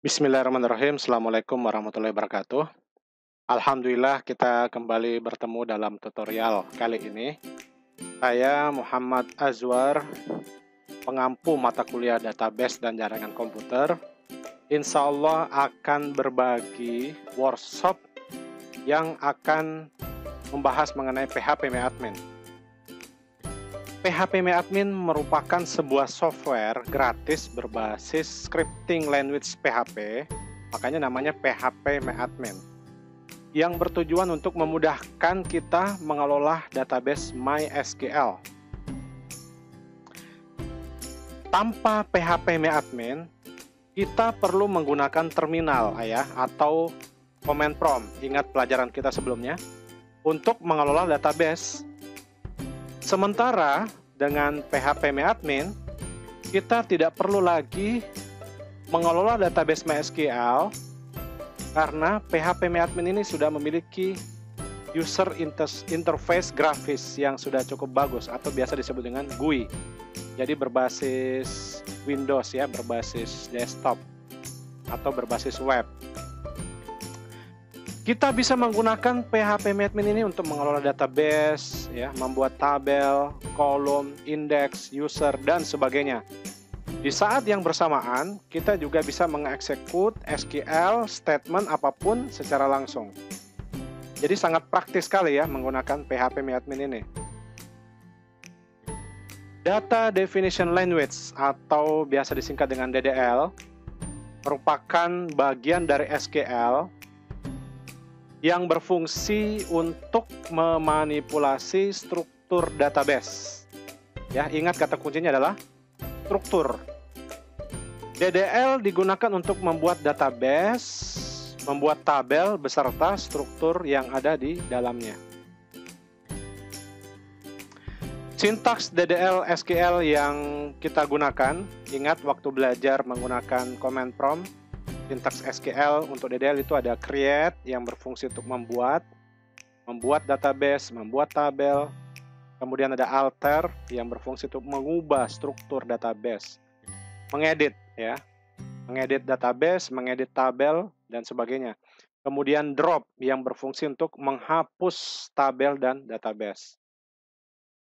Bismillahirrahmanirrahim. Assalamualaikum warahmatullahi wabarakatuh. Alhamdulillah kita kembali bertemu dalam tutorial kali ini. Saya Muhammad Azwar, pengampu mata kuliah database dan jaringan komputer. Insya Allah akan berbagi workshop yang akan membahas mengenai PHP-admin. PHP-admin merupakan sebuah software gratis berbasis scripting language PHP, makanya namanya PHP-admin, yang bertujuan untuk memudahkan kita mengelola database MySQL. Tanpa PHP-admin, kita perlu menggunakan terminal atau command prompt, ingat pelajaran kita sebelumnya, untuk mengelola database. Sementara dengan PHP-admin, kita tidak perlu lagi mengelola database MySQL karena PHP-admin ini sudah memiliki user interface grafis yang sudah cukup bagus atau biasa disebut dengan GUI. Jadi berbasis Windows berbasis desktop atau berbasis web. Kita bisa menggunakan PHP-admin ini untuk mengelola database, membuat tabel, kolom, indeks, user, dan sebagainya. Di saat yang bersamaan, kita juga bisa mengeksekut SQL statement apapun secara langsung. Jadi sangat praktis sekali menggunakan PHP-admin ini. Data Definition Language atau biasa disingkat dengan DDL merupakan bagian dari SQL yang berfungsi untuk memanipulasi struktur database. Ingat kata kuncinya adalah struktur. DDL digunakan untuk membuat database, membuat tabel beserta struktur yang ada di dalamnya. Sintaks DDL SQL yang kita gunakan, ingat waktu belajar menggunakan command prompt, sintaks SQL untuk DDL itu ada create yang berfungsi untuk membuat database, membuat tabel. Kemudian ada alter yang berfungsi untuk mengubah struktur database. Mengedit mengedit database, mengedit tabel, dan sebagainya. Kemudian drop yang berfungsi untuk menghapus tabel dan database.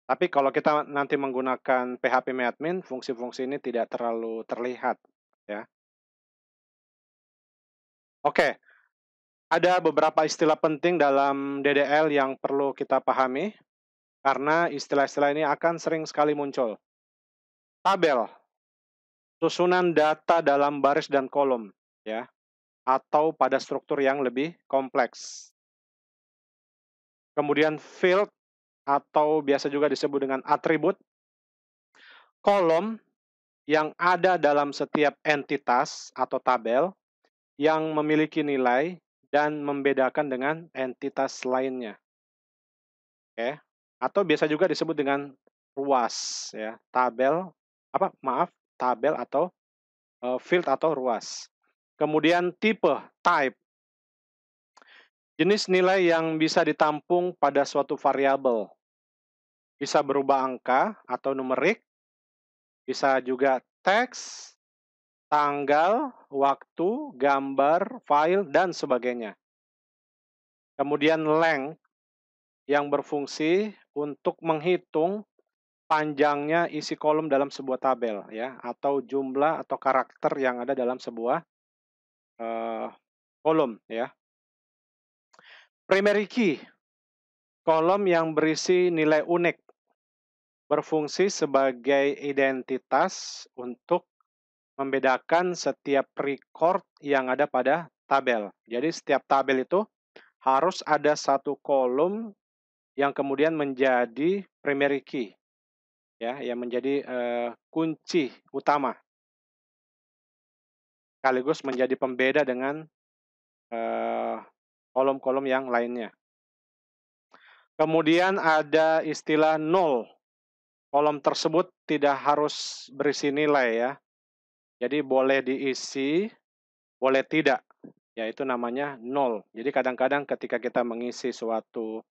Tapi kalau kita nanti menggunakan PHP-admin, fungsi-fungsi ini tidak terlalu terlihat. Oke, ada beberapa istilah penting dalam DDL yang perlu kita pahami, karena istilah-istilah ini akan sering sekali muncul. Tabel, susunan data dalam baris dan kolom, atau pada struktur yang lebih kompleks. Kemudian field, atau biasa juga disebut dengan atribut, kolom yang ada dalam setiap entitas atau tabel yang memiliki nilai dan membedakan dengan entitas lainnya. Atau biasa juga disebut dengan ruas, tabel atau field atau ruas. Kemudian tipe, type, jenis nilai yang bisa ditampung pada suatu variabel. Bisa berubah angka atau numerik, bisa juga teks, tanggal, waktu, gambar, file, dan sebagainya. Kemudian length yang berfungsi untuk menghitung panjangnya isi kolom dalam sebuah tabel, atau jumlah atau karakter yang ada dalam sebuah kolom, Primary key, kolom yang berisi nilai unik, berfungsi sebagai identitas untuk membedakan setiap record yang ada pada tabel. Jadi setiap tabel itu harus ada satu kolom yang kemudian menjadi primary key, yang menjadi kunci utama, sekaligus menjadi pembeda dengan kolom-kolom yang lainnya. Kemudian ada istilah null. Kolom tersebut tidak harus berisi nilai, Jadi boleh diisi, boleh tidak. Itu namanya null. Jadi kadang-kadang ketika kita mengisi suatu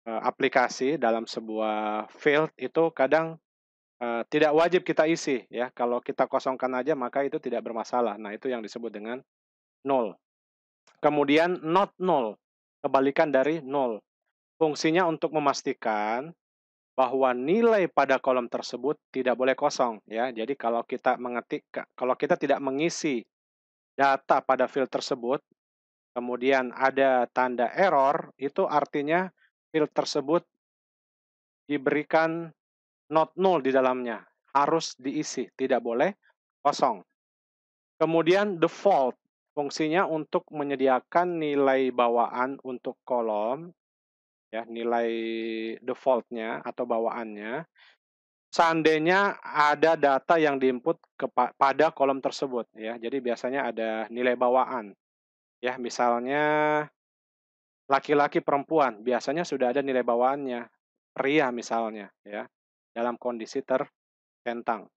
aplikasi dalam sebuah field itu kadang tidak wajib kita isi ya. Kalau kita kosongkan aja maka itu tidak bermasalah. Nah, itu yang disebut dengan null. Kemudian not null, kebalikan dari null. Fungsinya untuk memastikan bahwa nilai pada kolom tersebut tidak boleh kosong ya. Jadi kalau kita tidak mengisi data pada field tersebut, kemudian ada tanda error, itu artinya field tersebut diberikan not null di dalamnya, harus diisi, tidak boleh kosong. Kemudian default, fungsinya untuk menyediakan nilai bawaan untuk kolom, ya, nilai defaultnya atau bawaannya, seandainya ada data yang diinput pada kolom tersebut, ya. Jadi biasanya ada nilai bawaan, ya, misalnya laki-laki perempuan, biasanya sudah ada nilai bawaannya, pria misalnya, ya, dalam kondisi tercentang.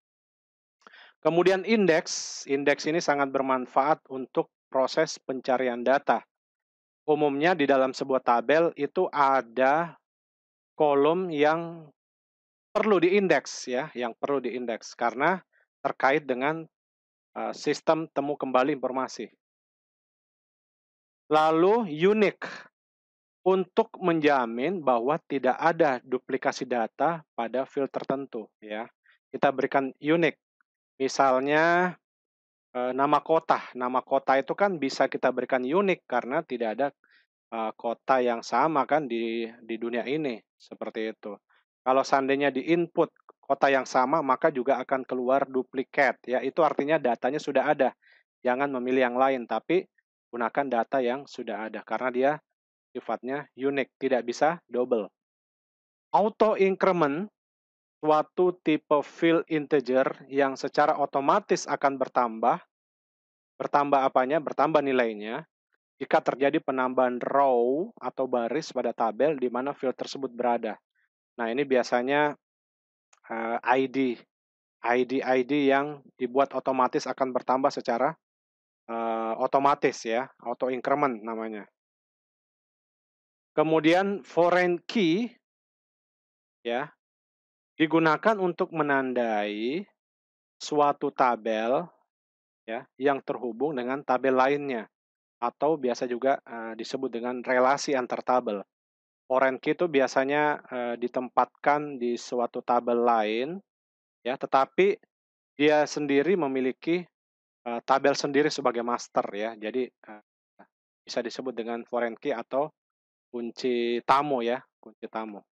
Kemudian indeks ini sangat bermanfaat untuk proses pencarian data. Umumnya di dalam sebuah tabel itu ada kolom yang perlu diindeks ya, yang perlu diindeks karena terkait dengan sistem temu kembali informasi. Lalu unique untuk menjamin bahwa tidak ada duplikasi data pada field tertentu ya. Kita berikan unique. Misalnya nama kota. Nama kota itu kan bisa kita berikan unik karena tidak ada kota yang sama kan di dunia ini, seperti itu. Kalau seandainya di-input kota yang sama, maka juga akan keluar duplikat ya. Itu artinya datanya sudah ada. Jangan memilih yang lain, tapi gunakan data yang sudah ada karena dia sifatnya unik, tidak bisa double. Auto increment suatu tipe field integer yang secara otomatis akan bertambah. Bertambah apanya? Bertambah nilainya jika terjadi penambahan row atau baris pada tabel di mana field tersebut berada. Nah, ini biasanya ID yang dibuat otomatis akan bertambah secara otomatis ya, auto increment namanya. Kemudian foreign key ya digunakan untuk menandai suatu tabel ya yang terhubung dengan tabel lainnya atau biasa juga disebut dengan relasi antar tabel. Foreign key itu biasanya ditempatkan di suatu tabel lain, ya, tetapi dia sendiri memiliki tabel sendiri sebagai master ya. Jadi bisa disebut dengan foreign key atau kunci tamu ya, kunci tamu.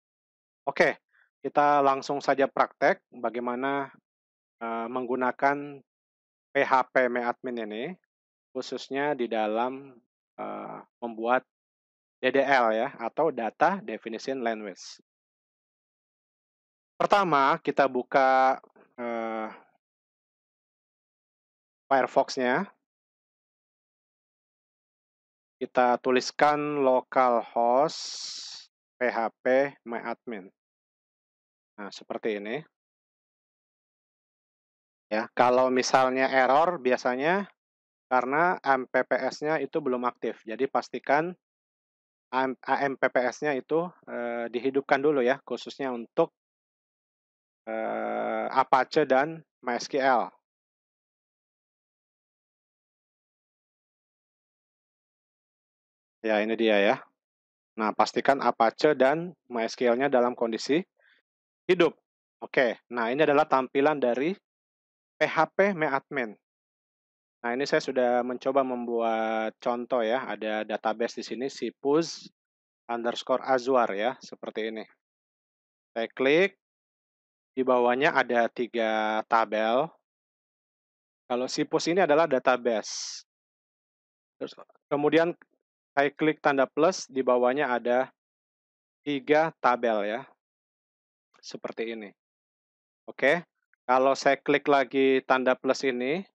Oke, kita langsung saja praktek bagaimana menggunakan PHP MyAdmin ini, khususnya di dalam membuat DDL ya, atau Data Definition Language. Pertama, kita buka Firefox-nya. Kita tuliskan localhost php myadmin. Nah, seperti ini. Ya, kalau misalnya error biasanya karena AMPPS-nya itu belum aktif. Jadi pastikan AMPPS-nya itu dihidupkan dulu ya, khususnya untuk Apache dan MySQL. Ya, ini dia ya. Nah, pastikan Apache dan MySQL-nya dalam kondisi hidup. Oke, nah ini adalah tampilan dari PHP MyAdmin. Nah, ini saya sudah mencoba membuat contoh ya. Ada database di sini, sipus_azure ya, seperti ini. Saya klik, di bawahnya ada 3 tabel. Kalau sipus ini adalah database. Terus, kemudian saya klik tanda plus, di bawahnya ada 3 tabel ya, seperti ini. Oke, kalau saya klik lagi tanda plus ini,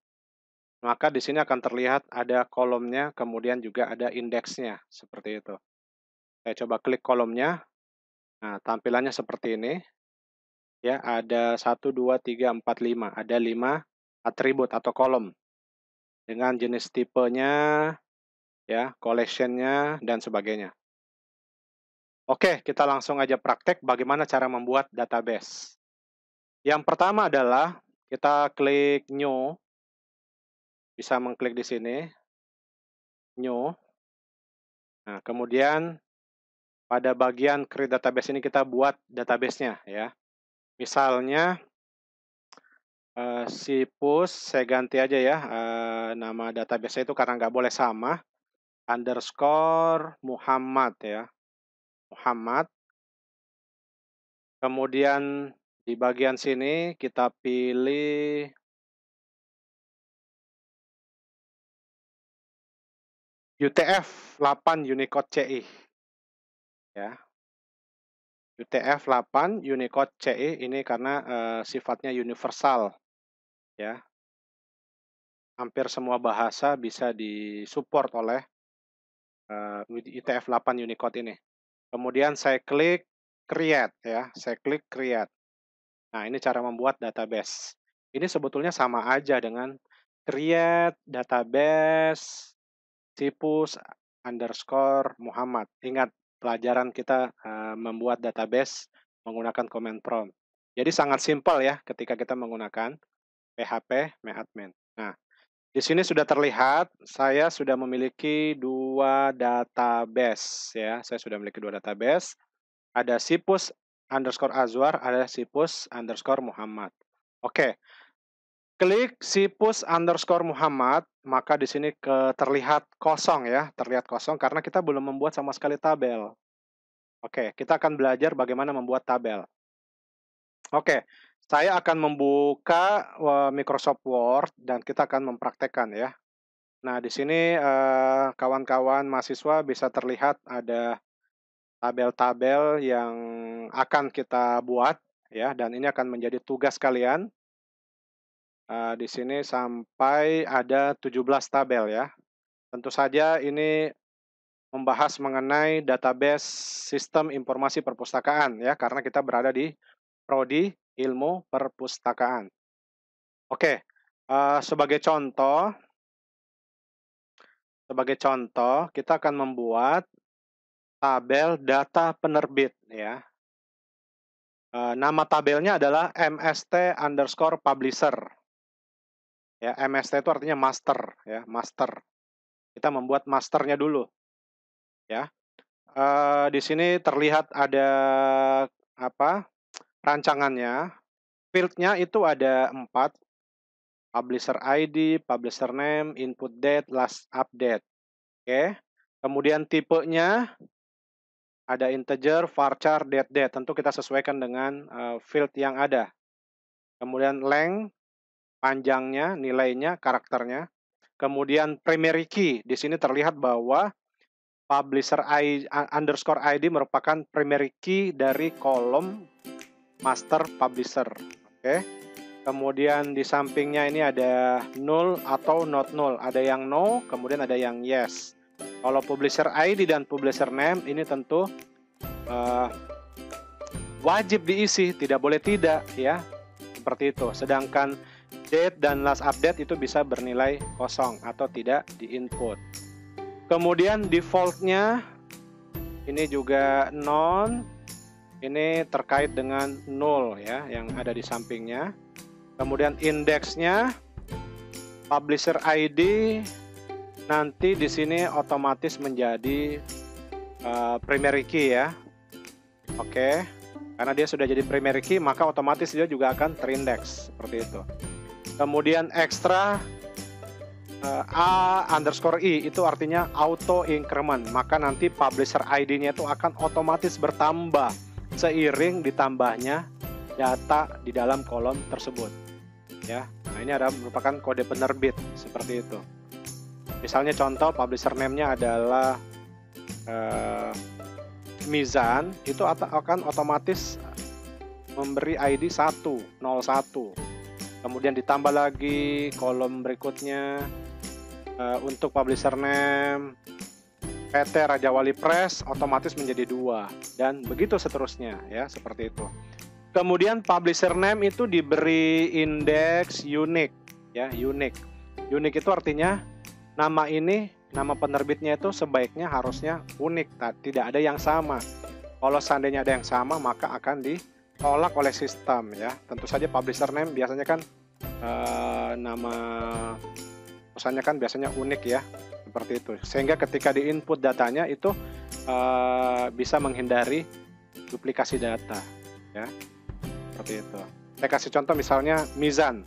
maka di sini akan terlihat ada kolomnya, kemudian juga ada indeksnya, seperti itu. Saya coba klik kolomnya, nah tampilannya seperti ini. Ya, ada 1, 2, 3, 4, 5. Ada 5 atribut atau kolom dengan jenis tipenya, ya, collection-nya, dan sebagainya. Oke, kita langsung aja praktek bagaimana cara membuat database. Yang pertama adalah kita klik New, bisa mengklik di sini, New. Nah, kemudian pada bagian create database ini kita buat database-nya ya. Misalnya Sipus, saya ganti aja ya nama database itu karena nggak boleh sama, underscore Muhammad ya, Muhammad. Kemudian di bagian sini kita pilih UTF-8 Unicode CI ya. UTF-8 Unicode CI ini karena sifatnya universal ya. Hampir semua bahasa bisa disupport oleh UTF-8 Unicode ini. Kemudian saya klik create ya, saya klik create. Nah, ini cara membuat database. Ini sebetulnya sama aja dengan create database Sipus underscore Muhammad. Ingat, pelajaran kita membuat database menggunakan command prompt. Jadi sangat simpel ya ketika kita menggunakan PHP MyAdmin. Nah, di sini sudah terlihat saya sudah memiliki 2 database ya. Saya sudah memiliki 2 database. Ada Sipus underscore Azwar, ada Sipus underscore Muhammad. Oke. Klik Sipus underscore Muhammad, maka di sini terlihat kosong ya, terlihat kosong karena kita belum membuat sama sekali tabel. Oke, kita akan belajar bagaimana membuat tabel. Oke, saya akan membuka Microsoft Word dan kita akan mempraktekkan ya. Nah, di sini kawan-kawan mahasiswa bisa terlihat ada tabel-tabel yang akan kita buat ya, dan ini akan menjadi tugas kalian. Di sini sampai ada 17 tabel ya. Tentu saja ini membahas mengenai database sistem informasi perpustakaan ya, karena kita berada di Prodi Ilmu Perpustakaan. Oke, sebagai contoh kita akan membuat tabel data penerbit ya. Nama tabelnya adalah MST underscore publisher. Ya, MST itu artinya master ya, master. Kita membuat masternya dulu. Ya. Di sini terlihat ada rancangannya. Field-nya itu ada 4. Publisher ID, publisher name, input date, last update. Oke. Kemudian tipenya ada integer, varchar, date. Tentu kita sesuaikan dengan field yang ada. Kemudian length, panjangnya, nilainya, karakternya. Kemudian primary key. Di sini terlihat bahwa publisher ID, underscore ID merupakan primary key dari kolom master publisher. Oke. Kemudian di sampingnya ini ada null atau not null. Ada yang no, kemudian ada yang yes. Kalau publisher ID dan publisher name ini tentu wajib diisi, tidak boleh tidak ya. Seperti itu. Sedangkan date dan last update itu bisa bernilai kosong atau tidak di-input. Kemudian default-nya ini juga non, ini terkait dengan null ya, yang ada di sampingnya. Kemudian indeksnya, publisher ID, nanti di sini otomatis menjadi primary key ya. Oke, karena dia sudah jadi primary key, maka otomatis dia juga akan terindeks seperti itu. Kemudian extra A underscore I itu artinya auto increment, maka nanti publisher ID-nya itu akan otomatis bertambah seiring ditambahnya data di dalam kolom tersebut. Ya, nah ini merupakan kode penerbit seperti itu. Misalnya contoh publisher name-nya adalah Mizan, itu akan otomatis memberi ID 101. Kemudian ditambah lagi kolom berikutnya untuk publisher name PT Raja Wali Press otomatis menjadi 2 dan begitu seterusnya ya, seperti itu. Kemudian publisher name itu diberi indeks unique ya, unique. Unique itu artinya nama ini, nama penerbitnya itu sebaiknya harusnya unik, tidak ada yang sama. Kalau seandainya ada yang sama maka akan ditolak oleh sistem ya. Tentu saja publisher name biasanya kan nama perusahaannya kan biasanya unik ya, seperti itu. Sehingga ketika di input datanya itu bisa menghindari duplikasi data ya, seperti itu. Saya kasih contoh misalnya Mizan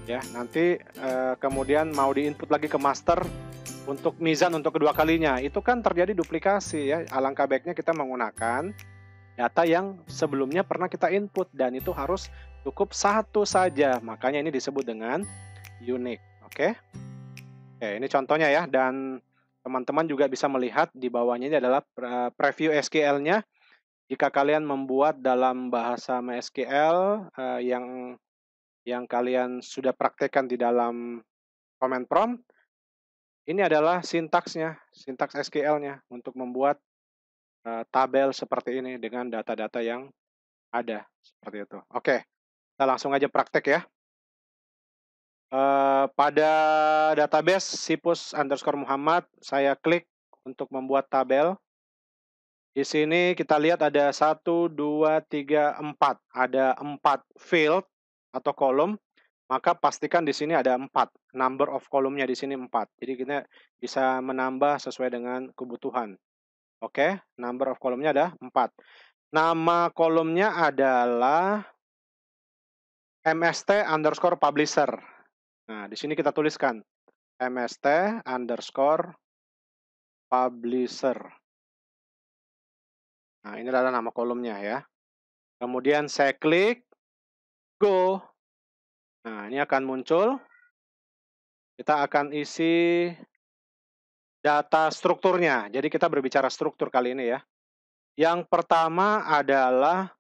ya, nanti kemudian mau di input lagi ke master untuk Mizan untuk kedua kalinya, itu kan terjadi duplikasi ya. Alangkah baiknya kita menggunakan data yang sebelumnya pernah kita input dan itu harus cukup satu saja. Makanya ini disebut dengan unique. Oke, ini contohnya ya, dan teman-teman juga bisa melihat di bawahnya ini adalah preview SQL-nya. Jika kalian membuat dalam bahasa MySQL yang kalian sudah praktekkan di dalam command prompt, ini adalah sintaksnya, sintaks SQL-nya untuk membuat tabel seperti ini dengan data-data yang ada, seperti itu. Oke, kita langsung aja praktek ya. Pada database Sipus_Muhammad, saya klik untuk membuat tabel. Di sini kita lihat ada 1, 2, 3, 4. Ada 4 field atau kolom, maka pastikan di sini ada 4. Number of kolomnya di sini 4. Jadi kita bisa menambah sesuai dengan kebutuhan. Oke, number of kolomnya ada 4. Nama kolomnya adalah MST_publisher. Nah, di sini kita tuliskan MST_publisher. Nah, ini adalah nama kolomnya ya. Kemudian saya klik Go. Nah, ini akan muncul. Kita akan isi data strukturnya. Jadi kita berbicara struktur kali ini ya. Yang pertama adalah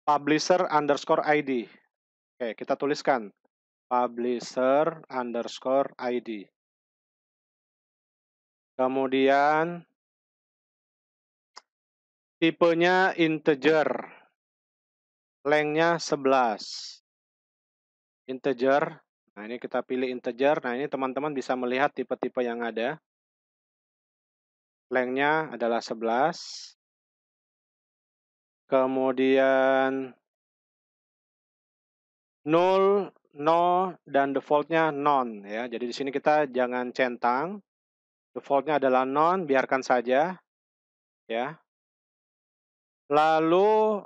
publisher_id. Oke, kita tuliskan publisher_id. Kemudian tipenya integer. Length-nya 11. Integer. Nah, ini kita pilih integer. Nah, ini teman-teman bisa melihat tipe-tipe yang ada. Length-nya adalah 11. Kemudian null, no, dan default-nya none ya. Jadi di sini kita jangan centang. Default-nya adalah none, biarkan saja ya. Lalu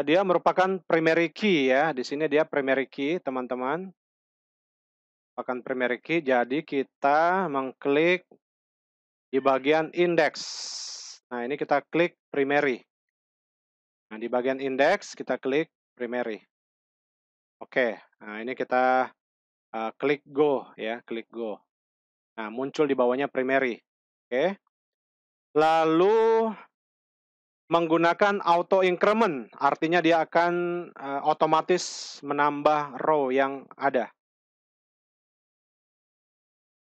dia merupakan primary key ya. Di sini dia primary key, teman-teman. Merupakan primary key, jadi kita mengklik di bagian index. Nah, ini kita klik primary. Nah, di bagian index kita klik primary. Oke, nah ini kita klik go ya, klik go. Nah, muncul di bawahnya primary. Oke. Lalu menggunakan auto increment, artinya dia akan otomatis menambah row yang ada.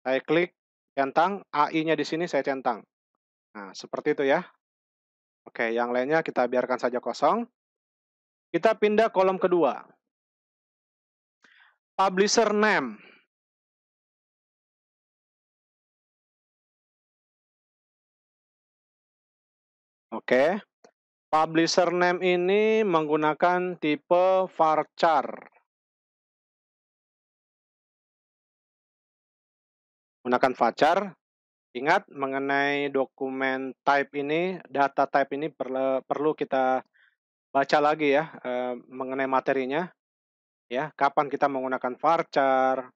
Saya klik centang, AI-nya di sini saya centang. Nah, seperti itu ya. Oke, yang lainnya kita biarkan saja kosong. Kita pindah kolom kedua. Publisher name. Oke. Publisher name ini menggunakan tipe varchar. Menggunakan varchar. Ingat mengenai dokumen type ini, data type ini perlu kita baca lagi ya mengenai materinya. Ya, kapan kita menggunakan varchar,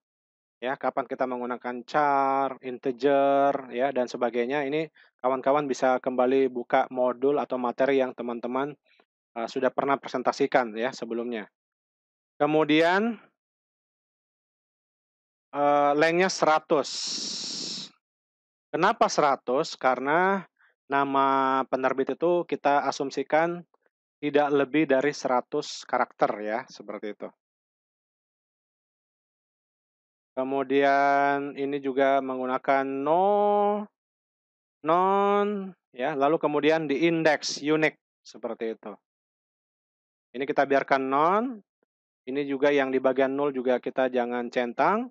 ya, kapan kita menggunakan char, integer, ya, dan sebagainya. Ini kawan-kawan bisa kembali buka modul atau materi yang teman-teman sudah pernah presentasikan ya sebelumnya. Kemudian length-nya 100. Kenapa 100? Karena nama penerbit itu kita asumsikan tidak lebih dari 100 karakter ya, seperti itu. Kemudian ini juga menggunakan no, non, ya, lalu kemudian di index unique seperti itu. Ini kita biarkan non. Ini juga yang di bagian 0 juga kita jangan centang.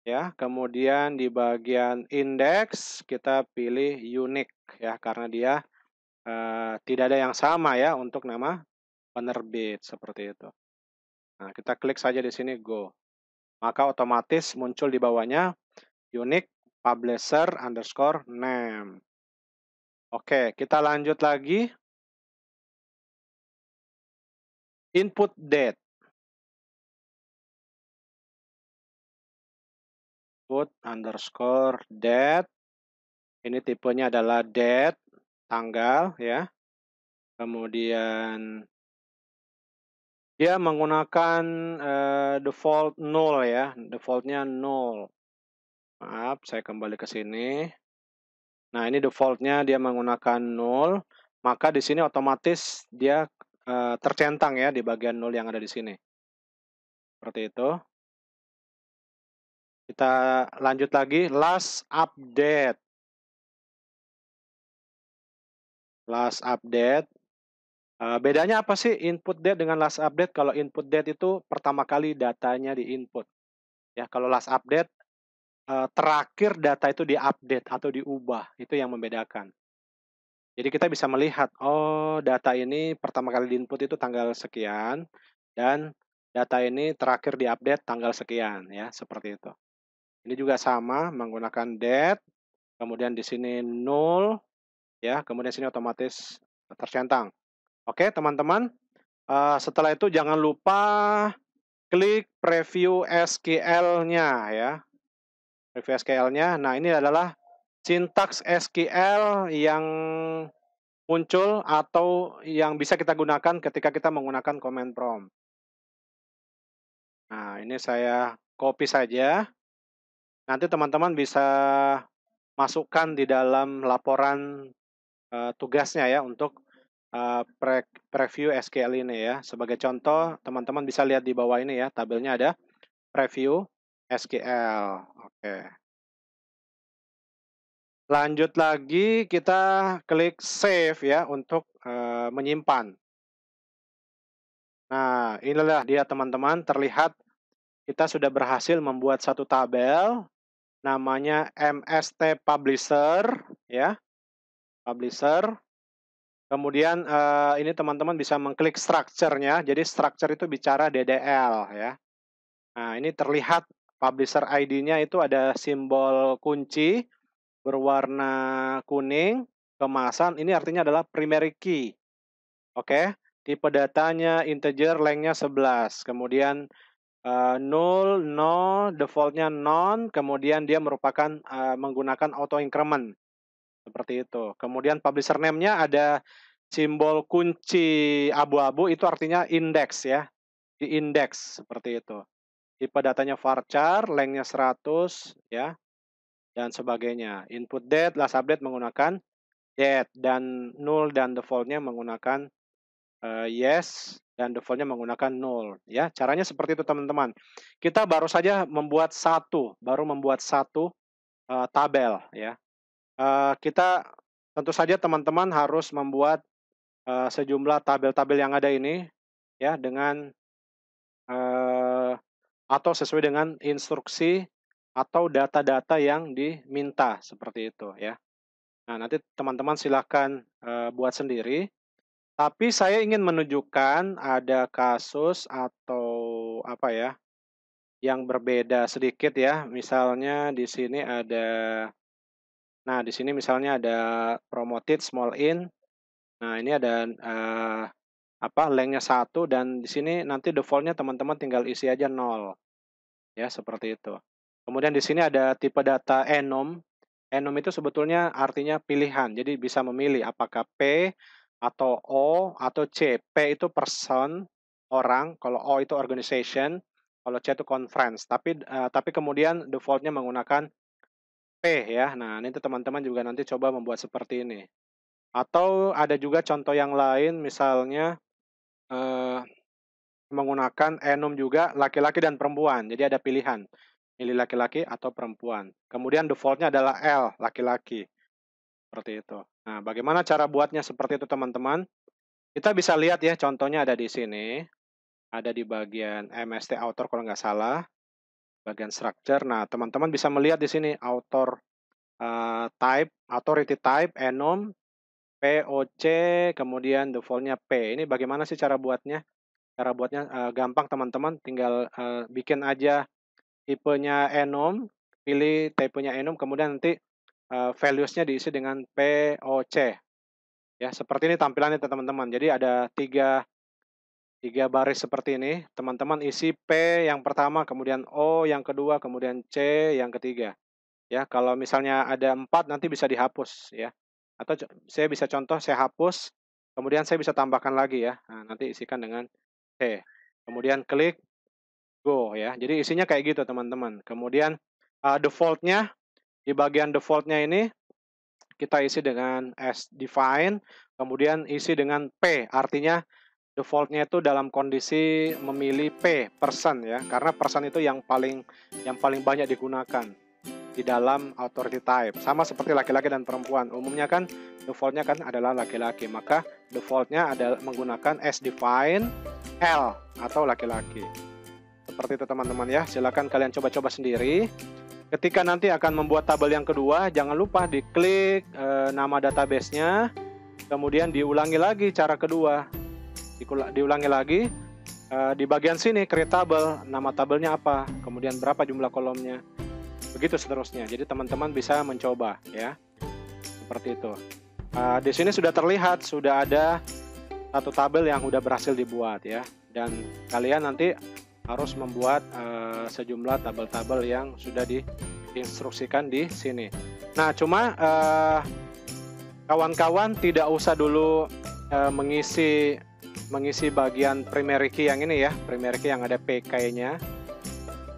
Ya, kemudian di bagian index kita pilih unique ya, karena dia tidak ada yang sama ya untuk nama penerbit, seperti itu. Nah, kita klik saja di sini Go. Maka otomatis muncul di bawahnya unique publisher underscore name. Oke, kita lanjut lagi. Input date. Input underscore date. Ini tipenya adalah date, tanggal ya. Kemudian dia menggunakan default 0 ya, defaultnya 0. Maaf, saya kembali ke sini. Nah, ini defaultnya dia menggunakan 0, maka di sini otomatis dia tercentang ya di bagian 0 yang ada di sini. Seperti itu. Kita lanjut lagi, last update. Last update. Bedanya apa sih input date dengan last update? Kalau input date itu pertama kali datanya di input. Ya, kalau last update terakhir data itu diupdate atau diubah, itu yang membedakan. Jadi kita bisa melihat, oh data ini pertama kali diinput itu tanggal sekian, dan data ini terakhir diupdate tanggal sekian, ya seperti itu. Ini juga sama, menggunakan date, kemudian di sini 0, ya, kemudian sini otomatis tercentang. Oke teman-teman, setelah itu jangan lupa klik preview SQL-nya ya. Preview SQL-nya, nah ini adalah sintaks SQL yang muncul atau yang bisa kita gunakan ketika kita menggunakan command prompt. Nah, ini saya copy saja. Nanti teman-teman bisa masukkan di dalam laporan tugasnya ya untuk preview SQL ini ya. Sebagai contoh, teman-teman bisa lihat di bawah ini ya, tabelnya ada preview SQL. Oke. Lanjut lagi, kita klik save ya untuk menyimpan. Nah, inilah dia teman-teman, terlihat kita sudah berhasil membuat satu tabel namanya MST Publisher ya, Publisher. Kemudian ini teman-teman bisa mengklik structure-nya. Jadi structure itu bicara DDL ya. Nah, ini terlihat Publisher ID-nya itu ada simbol kunci berwarna kuning, kemasan. Ini artinya adalah primary key. Oke, tipe datanya integer, length-nya 11. Kemudian 0, no, defaultnya non, kemudian dia merupakan menggunakan auto increment. Seperti itu. Kemudian publisher name-nya ada simbol kunci abu-abu, itu artinya index ya. Di index, seperti itu. Tipe datanya varchar, length-nya 100 ya, dan sebagainya. Input date, last update menggunakan date, dan null dan default-nya menggunakan yes, dan default-nya menggunakan 0 ya. Caranya seperti itu teman-teman. Kita baru saja membuat satu tabel ya. Kita tentu saja teman-teman harus membuat sejumlah tabel-tabel yang ada ini ya dengan atau sesuai dengan instruksi atau data-data yang diminta seperti itu ya. Nah, nanti teman-teman silahkan buat sendiri. Tapi saya ingin menunjukkan ada kasus atau apa ya, yang berbeda sedikit ya. Misalnya di sini ada, nah di sini misalnya ada promoted small in. Nah ini ada apa lengthnya 1 dan di sini nanti defaultnya teman-teman tinggal isi aja 0 ya seperti itu. Kemudian di sini ada tipe data enum. Enum itu sebetulnya artinya pilihan. Jadi bisa memilih apakah P atau O atau C. P itu person, orang. Kalau O itu organization. Kalau C itu conference. Tapi kemudian defaultnya menggunakan P ya. Nah, ini teman-teman juga nanti coba membuat seperti ini. Atau ada juga contoh yang lain, misalnya eh, menggunakan enum juga laki-laki dan perempuan. Jadi ada pilihan, pilih laki-laki atau perempuan. Kemudian defaultnya adalah L, laki-laki. Seperti itu. Nah, bagaimana cara buatnya seperti itu teman-teman? Kita bisa lihat ya, contohnya ada di sini. Ada di bagian MST author kalau nggak salah. Bagian structure. Nah, teman-teman bisa melihat di sini author type, authority type, enum. POC, kemudian defaultnya P. Ini bagaimana sih cara buatnya? Cara buatnya gampang teman-teman, tinggal bikin aja tipenya enum, pilih tipenya enum, kemudian nanti values-nya diisi dengan POC. Ya, seperti ini tampilannya teman-teman. Jadi ada tiga baris seperti ini. Teman-teman isi P yang pertama, kemudian O yang kedua, kemudian C yang ketiga. Ya, kalau misalnya ada 4 nanti bisa dihapus ya. Atau saya bisa contoh saya hapus, kemudian saya bisa tambahkan lagi ya. Nah, nanti isikan dengan C. Kemudian klik go ya. Jadi isinya kayak gitu teman-teman. Kemudian default-nya di bagian default-nya ini kita isi dengan as define, kemudian isi dengan P, artinya default-nya itu dalam kondisi memilih P, person ya, karena person itu yang paling banyak digunakan di dalam authority type. Sama seperti laki-laki dan perempuan. Umumnya kan default-nya kan adalah laki-laki, maka default-nya adalah menggunakan as define L atau laki-laki. Seperti itu teman-teman ya. Silakan kalian coba-coba sendiri. Ketika nanti akan membuat tabel yang kedua, jangan lupa diklik nama database-nya, kemudian diulangi lagi cara kedua. Diulangi lagi, di bagian sini create tabel, nama tabelnya apa, kemudian berapa jumlah kolomnya, begitu seterusnya. Jadi teman-teman bisa mencoba ya, seperti itu. Di sini sudah terlihat, sudah ada satu tabel yang sudah berhasil dibuat ya, dan kalian nanti harus membuat sejumlah tabel-tabel yang sudah diinstruksikan di sini. Nah, cuma kawan-kawan tidak usah dulu mengisi bagian primary key yang ini ya, primary key yang ada PK-nya.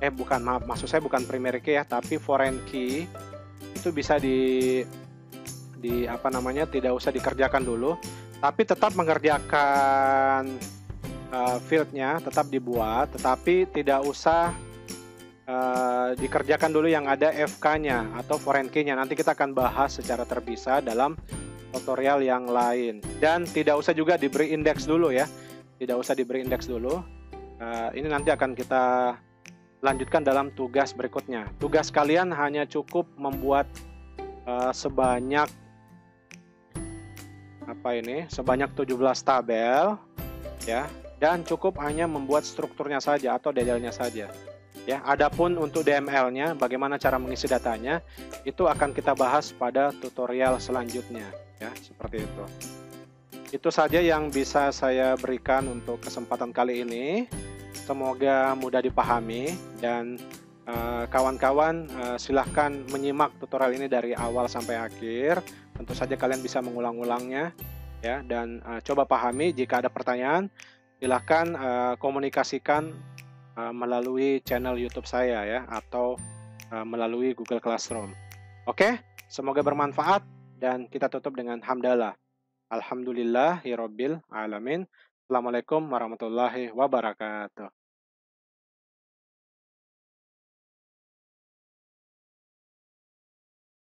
Bukan, maaf, maksud saya bukan primary key ya, tapi foreign key itu bisa apa namanya, tidak usah dikerjakan dulu, tapi tetap mengerjakan field-nya, tetap dibuat, tetapi tidak usah dikerjakan dulu yang ada FK-nya atau foreign key-nya. Nanti kita akan bahas secara terpisah dalam tutorial yang lain. Dan tidak usah juga diberi indeks dulu ya. Tidak usah diberi indeks dulu. Ini nanti akan kita lanjutkan dalam tugas berikutnya. Tugas kalian hanya cukup membuat sebanyak 17 tabel ya, dan cukup hanya membuat strukturnya saja atau detailnya saja. Ya, adapun untuk DML-nya, bagaimana cara mengisi datanya, itu akan kita bahas pada tutorial selanjutnya. Ya, seperti itu. Itu saja yang bisa saya berikan untuk kesempatan kali ini. Semoga mudah dipahami dan kawan-kawan silahkan menyimak tutorial ini dari awal sampai akhir. Tentu saja kalian bisa mengulang-ulangnya ya, dan coba pahami. Jika ada pertanyaan, silahkan komunikasikan melalui channel YouTube saya ya, atau melalui Google Classroom. Oke, semoga bermanfaat dan kita tutup dengan hamdalah. Alhamdulillahirabbil alamin. Assalamualaikum warahmatullahi wabarakatuh.